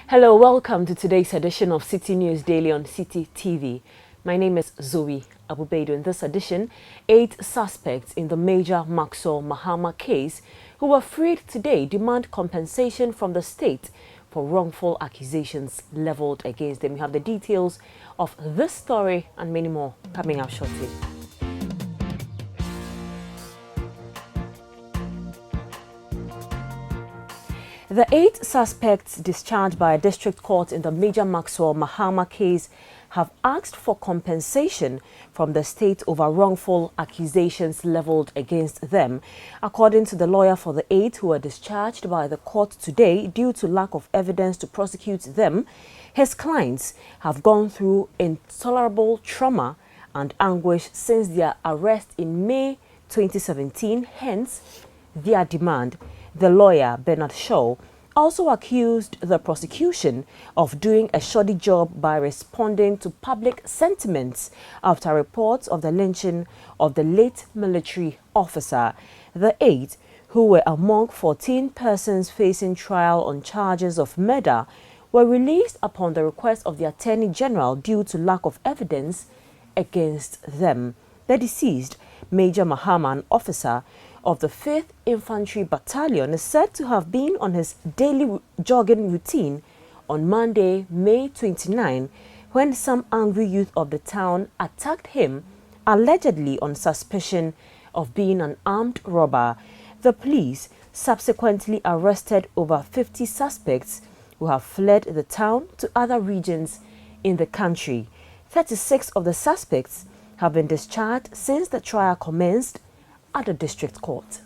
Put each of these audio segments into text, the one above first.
Hello, welcome to today's edition of Citi News Daily on Citi TV. My name is Zoe Abu-Baidoo. In this edition, 8 suspects in the major Maxwell Mahama case who were freed today demand compensation from the state for wrongful accusations leveled against them. You have the details of this story and many more coming up shortly. The 8 suspects discharged by a district court in the major Maxwell Mahama case have asked for compensation from the state over wrongful accusations leveled against them. According to the lawyer for the 8 who were discharged by the court today due to lack of evidence to prosecute them, his clients have gone through intolerable trauma and anguish since their arrest in May 2017, hence their demand. The lawyer, Bernard Shaw, also accused the prosecution of doing a shoddy job by responding to public sentiments after reports of the lynching of the late military officer. The 8, who were among 14 persons facing trial on charges of murder, were released upon the request of the Attorney General due to lack of evidence against them. The deceased, Major Mahama, an officer of the 5th Infantry Battalion, is said to have been on his daily jogging routine on Monday, May 29, when some angry youth of the town attacked him, allegedly on suspicion of being an armed robber. The police subsequently arrested over 50 suspects who have fled the town to other regions in the country. 36 of the suspects have been discharged since the trial commenced at the district court.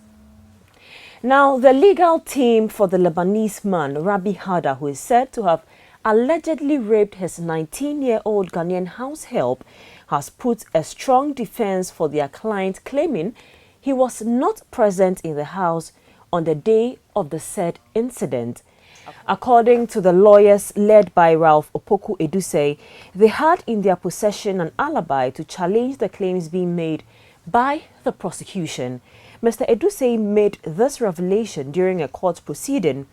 Now, the legal team for the Lebanese man, Rabi Hada, who is said to have allegedly raped his 19-year-old Ghanaian house help, has put a strong defense for their client, claiming he was not present in the house on the day of the said incident. According to the lawyers led by Ralph Opoku Edusei, they had in their possession an alibi to challenge the claims being made by the prosecution. Mr. Edusei made this revelation during a court proceeding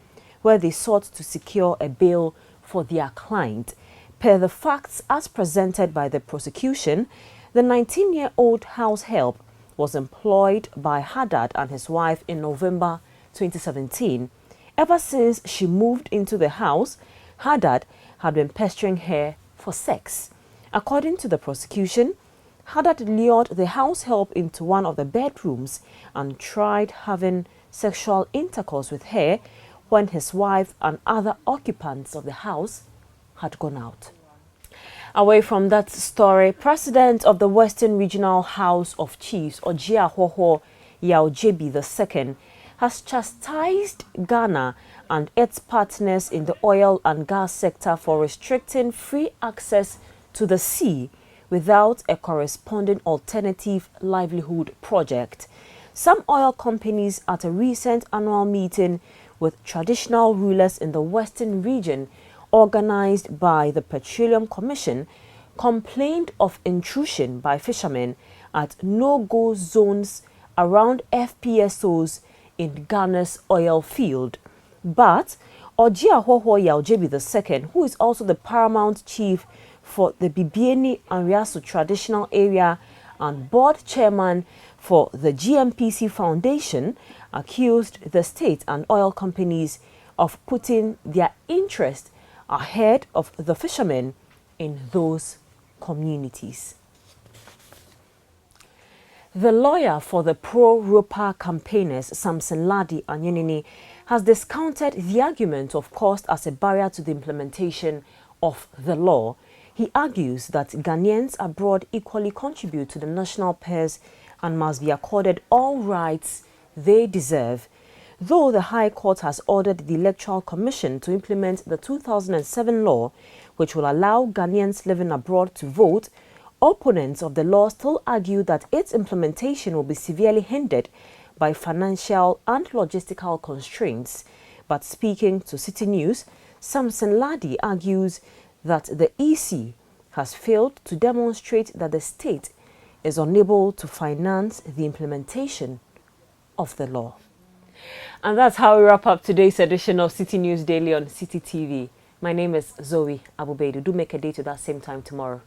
where they sought to secure a bail for their client. Per the facts as presented by the prosecution, the 19-year-old house help was employed by Haddad and his wife in November 2017. Ever since she moved into the house, Haddad had been pestering her for sex. According to the prosecution, Haddad lured the house help into one of the bedrooms and tried having sexual intercourse with her when his wife and other occupants of the house had gone out. Away from that story, President of the Western Regional House of Chiefs, Ojiahoho Yaojebi II, has chastised Ghana and its partners in the oil and gas sector for restricting free access to the sea without a corresponding alternative livelihood project. Some oil companies at a recent annual meeting with traditional rulers in the Western region organized by the Petroleum Commission complained of intrusion by fishermen at no-go zones around FPSOs in Ghana's oil field. But Ojiahoho Yaojebi II, who is also the paramount chief for the Bibiani and Riaso traditional area and board chairman for the GMPC Foundation, accused the state and oil companies of putting their interest ahead of the fishermen in those communities. The lawyer for the pro-ROPAA campaigners, Samson Ladi Anyenini, has discounted the argument of cost as a barrier to the implementation of the law. He argues that Ghanaians abroad equally contribute to the national purse and must be accorded all rights they deserve. Though the High Court has ordered the Electoral Commission to implement the 2007 law, which will allow Ghanaians living abroad to vote, opponents of the law still argue that its implementation will be severely hindered by financial and logistical constraints. But speaking to Citi News, Samson Ladi argues that the EC has failed to demonstrate that the state is unable to finance the implementation of the law. And that's how we wrap up today's edition of Citi News Daily on Citi TV. My name is Zoe Abu-Baidoo. Do make a date at that same time tomorrow.